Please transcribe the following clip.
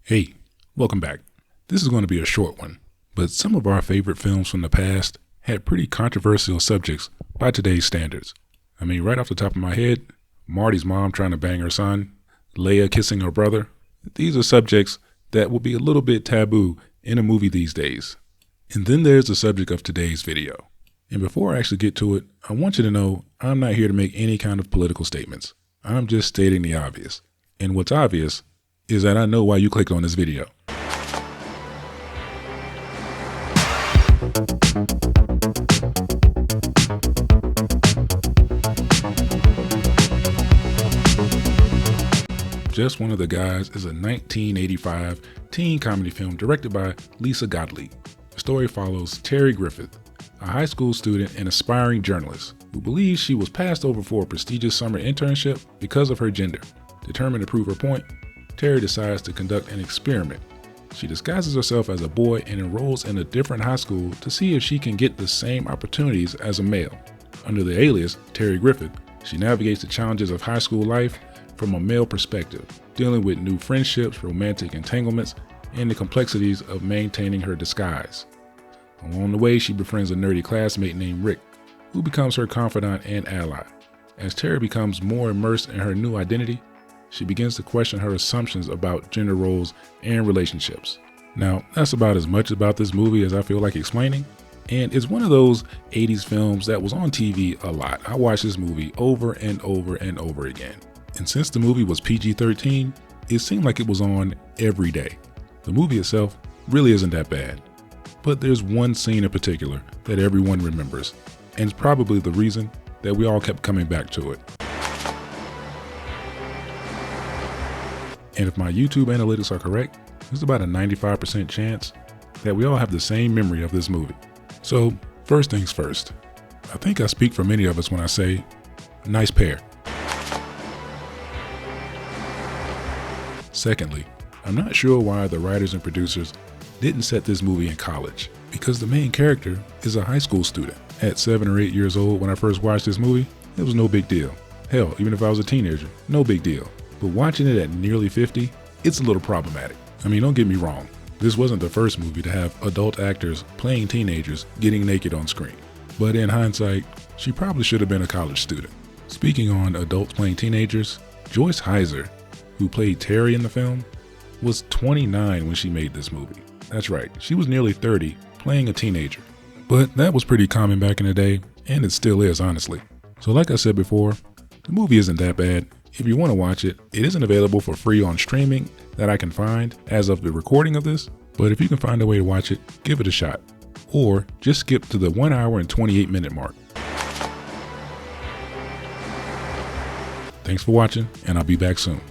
Hey, welcome back. This is going to be a short one, but some of our favorite films from the past had pretty controversial subjects by today's standards. I mean, right off the top of my head, Marty's mom trying to bang her son, Leia kissing her brother. These are subjects that will be a little bit taboo in a movie these days. And then there's the subject of today's video. And before I actually get to it, I want you to know I'm not here to make any kind of political statements. I'm just stating the obvious. And what's obvious is that I know why you clicked on this video. Just One of the Guys is a 1985 teen comedy film directed by Lisa Gottlieb. The story follows Terry Griffith, a high school student and aspiring journalist who believes she was passed over for a prestigious summer internship because of her gender. Determined to prove her point, Terry decides to conduct an experiment. She disguises herself as a boy and enrolls in a different high school to see if she can get the same opportunities as a male. Under the alias Terry Griffith, she navigates the challenges of high school life from a male perspective, dealing with new friendships, romantic entanglements, and the complexities of maintaining her disguise. Along the way, she befriends a nerdy classmate named Rick, who becomes her confidant and ally. As Terry becomes more immersed in her new identity, she begins to question her assumptions about gender roles and relationships. Now, that's about as much about this movie as I feel like explaining. And it's one of those 80s films that was on TV a lot. I watched this movie over and over and over again. And since the movie was PG-13, it seemed like it was on every day. The movie itself really isn't that bad. But there's one scene in particular that everyone remembers, and it's probably the reason that we all kept coming back to it. And if my YouTube analytics are correct, there's about a 95% chance that we all have the same memory of this movie. So first things first, I think I speak for many of us when I say, nice pair. Secondly, I'm not sure why the writers and producers didn't set this movie in college, because the main character is a high school student. At 7 or 8 years old when I first watched this movie, it was no big deal. Hell, even if I was a teenager, no big deal. But watching it at nearly 50, it's a little problematic. I mean, don't get me wrong. This wasn't the first movie to have adult actors playing teenagers getting naked on screen. But in hindsight, she probably should have been a college student. Speaking on adults playing teenagers, Joyce Heiser, who played Terry in the film, was 29 when she made this movie. That's right, she was nearly 30 playing a teenager. But that was pretty common back in the day, and it still is, honestly. So like I said before, the movie isn't that bad. If you want to watch it, it isn't available for free on streaming that I can find as of the recording of this, but if you can find a way to watch it, give it a shot. Or just skip to the 1 hour and 28 minute mark. Thanks for watching, and I'll be back soon.